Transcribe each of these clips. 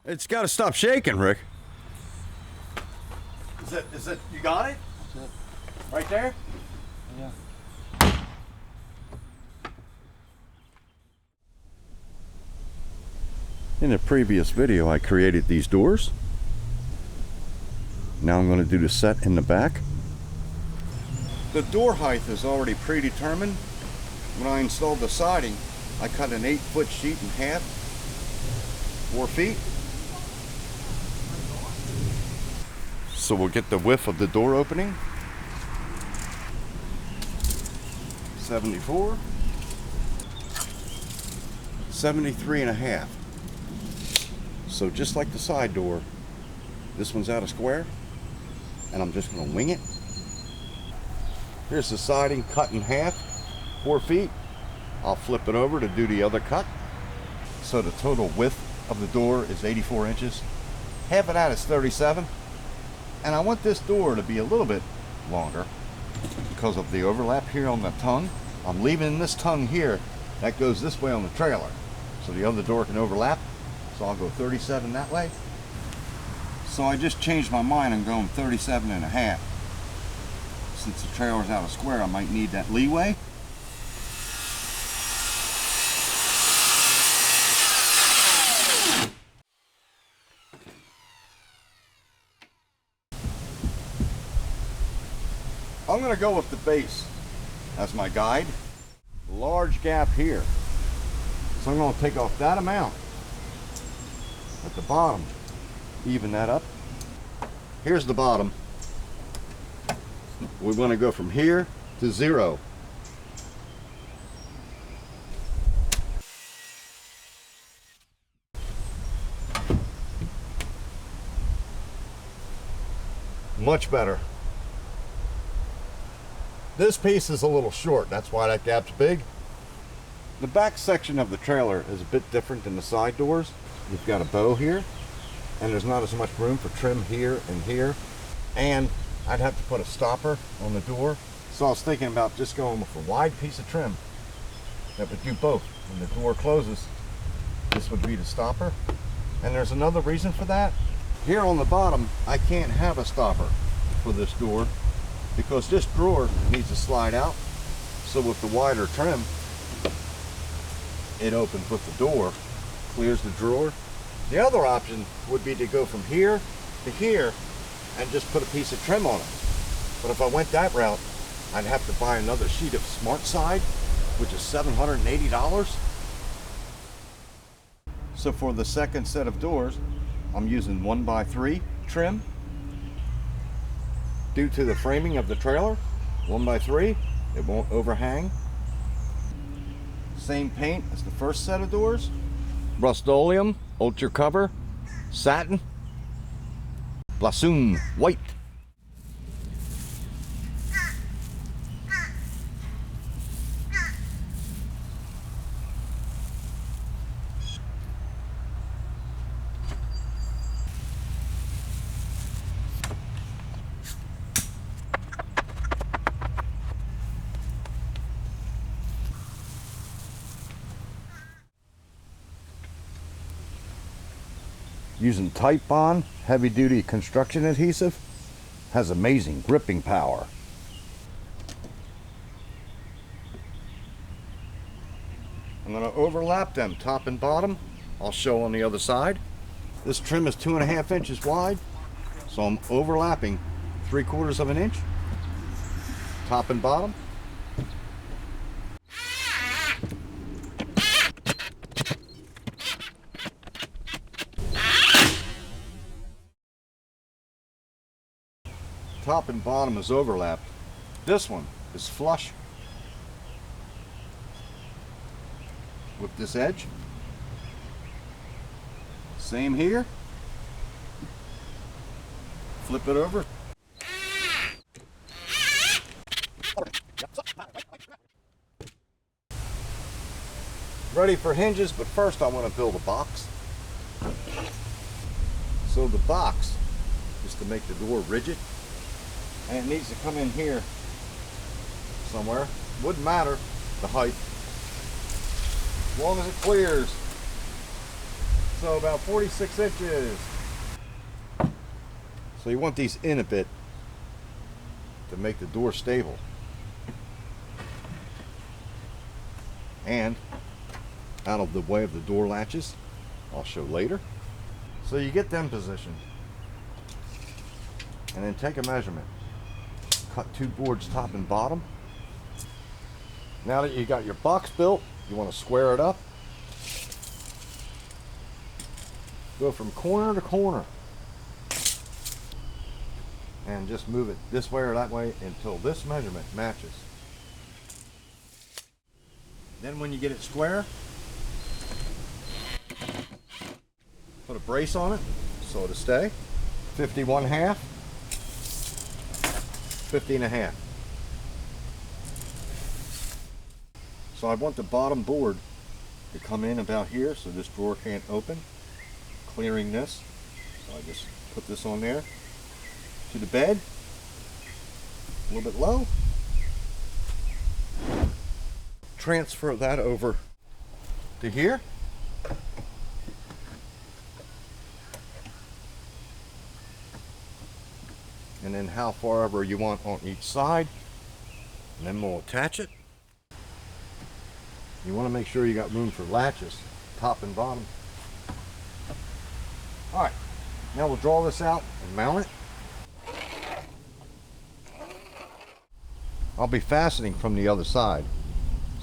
It's got to stop shaking, Rick. Is it, you got it? That's it. Right there? Yeah. In a previous video, I created these doors. Now I'm going to do the set in the back. The door height is already predetermined. When I installed the siding, I cut an 8-foot sheet in half, 4 feet. So we'll get the width of the door opening. 74. 73 and a half. So just like the side door, this one's out of square, and I'm just going to wing it. Here's the siding cut in half, 4 feet. I'll flip it over to do the other cut. So the total width of the door is 84 inches. Half of that is 37. And I want this door to be a little bit longer because of the overlap here on the tongue. I'm leaving this tongue here. That goes this way on the trailer. So the other door can overlap. So I'll go 37 that way. So I just changed my mind. I'm going 37 and a half. Since the trailer's out of square, I might need that leeway. I'm going to go with the base as my guide. Large gap here. So I'm going to take off that amount at the bottom. Even that up. Here's the bottom. We want to go from here to 0. Much better. This piece is a little short, that's why that gap's big. The back section of the trailer is a bit different than the side doors. You've got a bow here, and there's not as much room for trim here and here. And I'd have to put a stopper on the door. So I was thinking about just going with a wide piece of trim that would do both. When the door closes, this would be the stopper. And there's another reason for that. Here on the bottom, I can't have a stopper for this door because this drawer needs to slide out. So with the wider trim, it opens with the door, clears the drawer. The other option would be to go from here to here and just put a piece of trim on it. But if I went that route, I'd have to buy another sheet of Smart Side, which is $780. So for the second set of doors, I'm using 1x3 trim. Due to the framing of the trailer, 1x3, it won't overhang. Same paint as the first set of doors. Rust-Oleum, Ultra Cover, Satin, Blasoon White. Using Titebond heavy-duty construction adhesive, has amazing gripping power. I'm going to overlap them top and bottom. I'll show on the other side. This trim is 2.5 inches wide, so I'm overlapping 3/4 of an inch, top and bottom. Top and bottom is overlapped. This one is flush with this edge. Same here. Flip it over. Ready for hinges, but first I want to build a box. So the box is to make the door rigid. And it needs to come in here somewhere. Wouldn't matter the height, as long as it clears. So about 46 inches. So you want these in a bit to make the door stable. And out of the way of the door latches, I'll show later. So you get them positioned. And then take a measurement. Cut 2 boards top and bottom. Now that you got your box built, you want to square it up. Go from corner to corner. And just move it this way or that way until this measurement matches. Then when you get it square, put a brace on it so it'll stay. 51/2, 50 1/2. So I want the bottom board to come in about here so this drawer can't open, clearing this. So I just put this on there. To the bed, a little bit low. Transfer that over to here. And then how far ever you want on each side. And then we'll attach it. You want to make sure you got room for latches, top and bottom. All right, now we'll draw this out and mount it. I'll be fastening from the other side.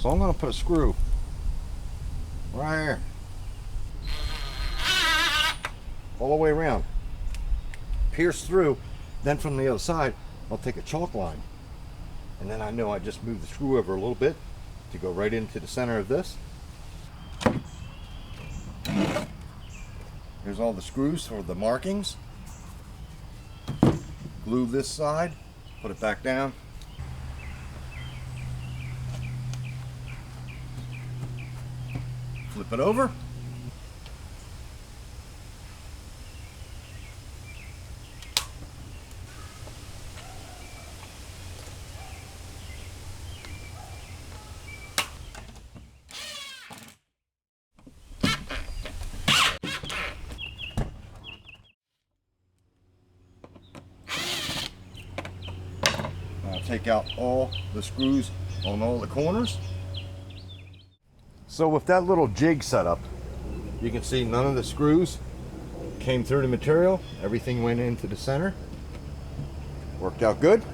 So I'm going to put a screw right here. All the way around. Pierce through. Then from the other side, I'll take a chalk line. And then I know I just move the screw over a little bit to go right into the center of this. Here's all the screws for the markings. Glue this side, put it back down. Flip it over. Now take out all the screws on all the corners. So with that little jig set up, you can see none of the screws came through the material. Everything went into the center. Worked out good.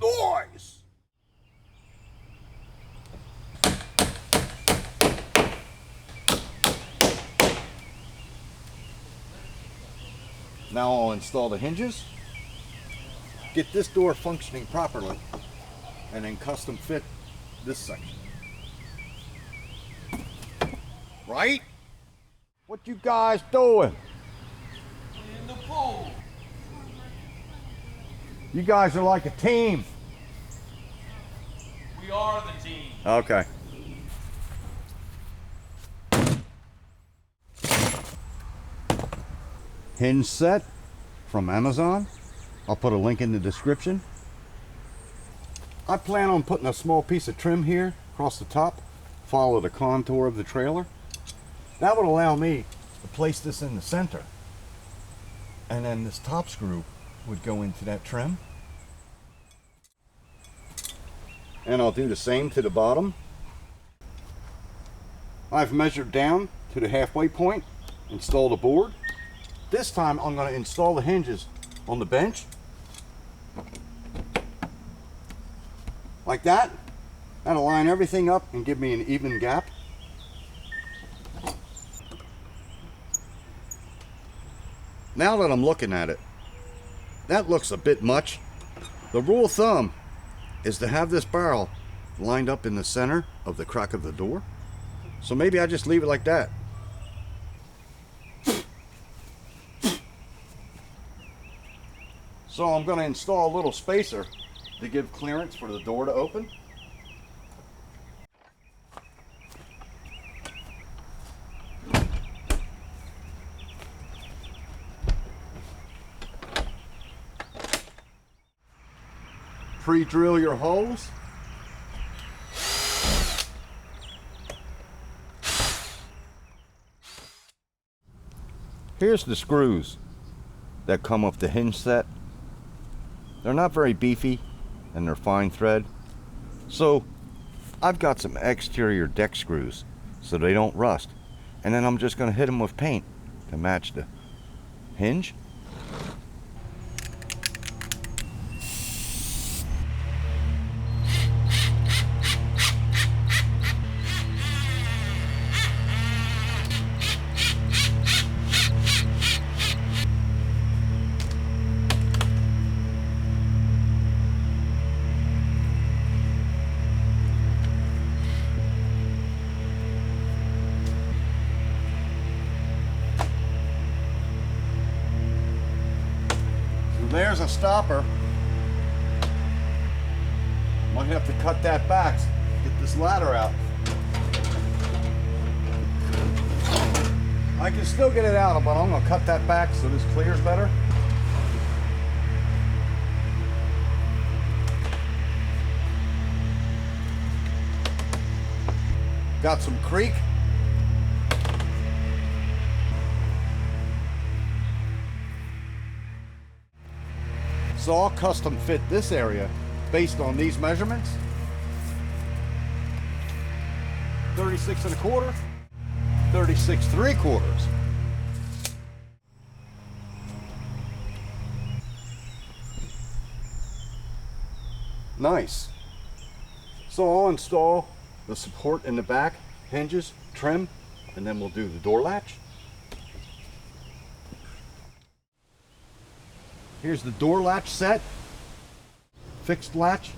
Noise! Now I'll install the hinges, get this door functioning properly, and then custom fit this section. Right? What you guys doing? In the pool. You guys are like a team. We are the team. Okay. Hinge set from Amazon. I'll put a link in the description. I plan on putting a small piece of trim here across the top, follow the contour of the trailer. That would allow me to place this in the center, and then this top screw would go into that trim. And I'll do the same to the bottom. I've measured down to the halfway point, installed a board. This time I'm going to install the hinges on the bench. Like that. That'll line everything up and give me an even gap. Now that I'm looking at it, that looks a bit much. The rule of thumb is to have this barrel lined up in the center of the crack of the door. So maybe I just leave it like that. So I'm going to install a little spacer to give clearance for the door to open. pre-drill your holes. Here's the screws that come with the hinge set. They're not very beefy and they're fine thread. So I've got some exterior deck screws so they don't rust. And then I'm just going to hit them with paint to match the hinge. There's a stopper. Might have to cut that back, get this ladder out. I can still get it out, but I'm gonna cut that back so this clears better. Got some creek. So I'll custom fit this area based on these measurements. 36 1/4, 36 3/4. Nice. So I'll install the support in the back, hinges, trim, and then we'll do the door latch. Here's the door latch set, fixed latch.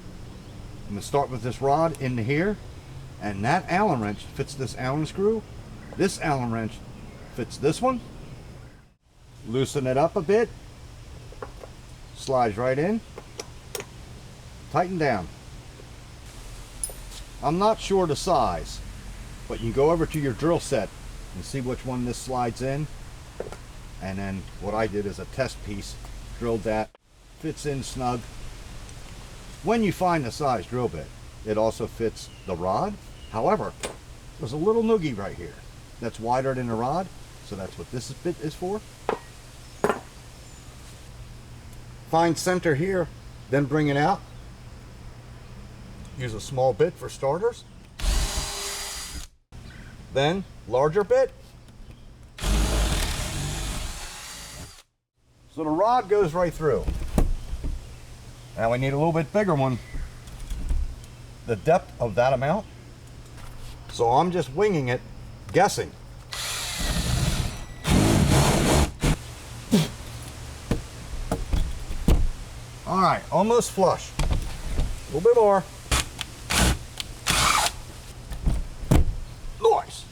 I'm going to start with this rod into here, and that Allen wrench fits this Allen screw. This Allen wrench fits this one. Loosen it up a bit, slides right in, tighten down. I'm not sure the size, but you can go over to your drill set and see which one this slides in. And then what I did is a test piece. Drilled that, fits in snug. When you find the size drill bit, it also fits the rod. However, there's a little noogie right here that's wider than the rod, so that's what this bit is for. Find center here, then bring it out. Use a small bit for starters. Then larger bit. So the rod goes right through. Now we need a little bit bigger one. The depth of that amount. So I'm just winging it, guessing. All right, almost flush. A little bit more. Nice.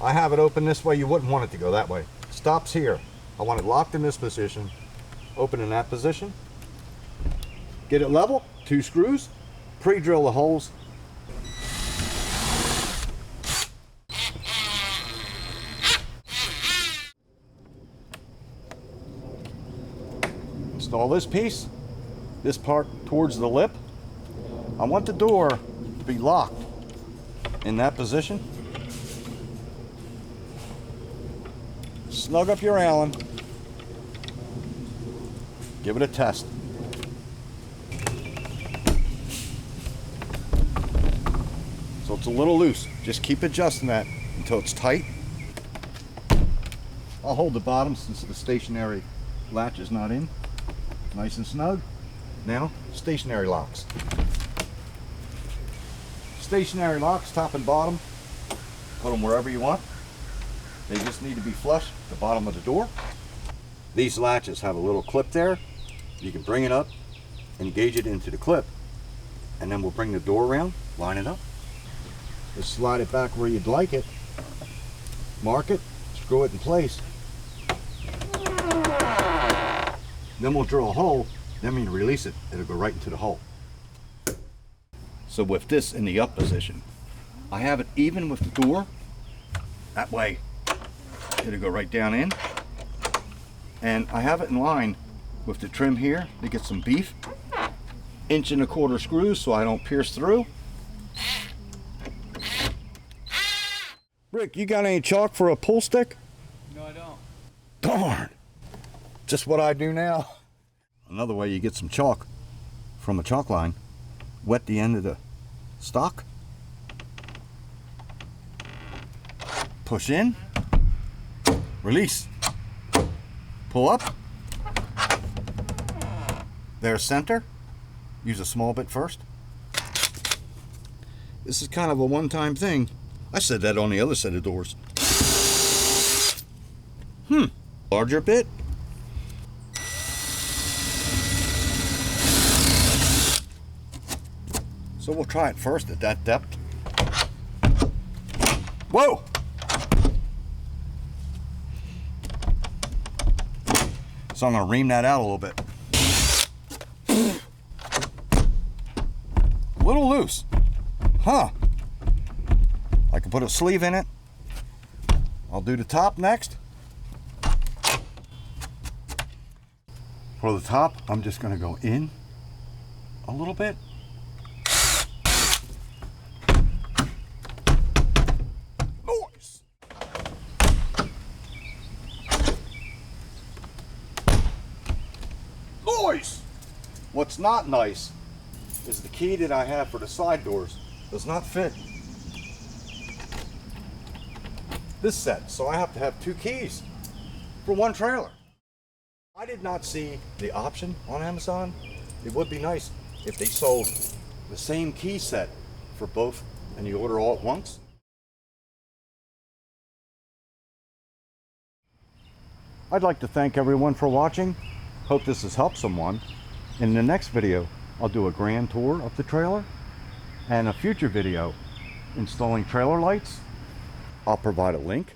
I have it open this way. You wouldn't want it to go that way. Stops here. I want it locked in this position, open in that position. Get it level, 2 screws, pre-drill the holes. Install this piece, this part towards the lip. I want the door to be locked in that position. Snug up your Allen. Give it a test. So it's a little loose. Just keep adjusting that until it's tight. I'll hold the bottom since the stationary latch is not in. Nice and snug. Now, stationary locks. Stationary locks, top and bottom. Put them wherever you want. They just need to be flush at the bottom of the door. These latches have a little clip there. You can bring it up, engage it into the clip, and then we'll bring the door around, line it up. Just slide it back where you'd like it. Mark it, screw it in place. Then we'll drill a hole. Then when you release it, it'll go right into the hole. So with this in the up position, I have it even with the door. That way, it'll go right down in. And I have it in line with the trim here to get some beef. 1.25" screws so I don't pierce through. Rick, you got any chalk for a pull stick? No, I don't. Darn! Just what I do now. Another way you get some chalk from a chalk line, wet the end of the stock. Push in. Release. Pull up. There's center. Use a small bit first. This is kind of a one-time thing. I said that on the other set of doors. Larger bit. So we'll try it first at that depth. Whoa! So I'm gonna ream that out a little bit. A little loose. Huh. I can put a sleeve in it. I'll do the top next. For the top, I'm just gonna go in a little bit. Noise. Noise. What's not nice is the key that I have for the side doors does not fit this set, so I have to have 2 keys for one trailer. I did not see the option on Amazon. It would be nice if they sold the same key set for both and you order all at once. I'd like to thank everyone for watching. Hope this has helped someone. In the next video, I'll do a grand tour of the trailer, and a future video installing trailer lights. I'll provide a link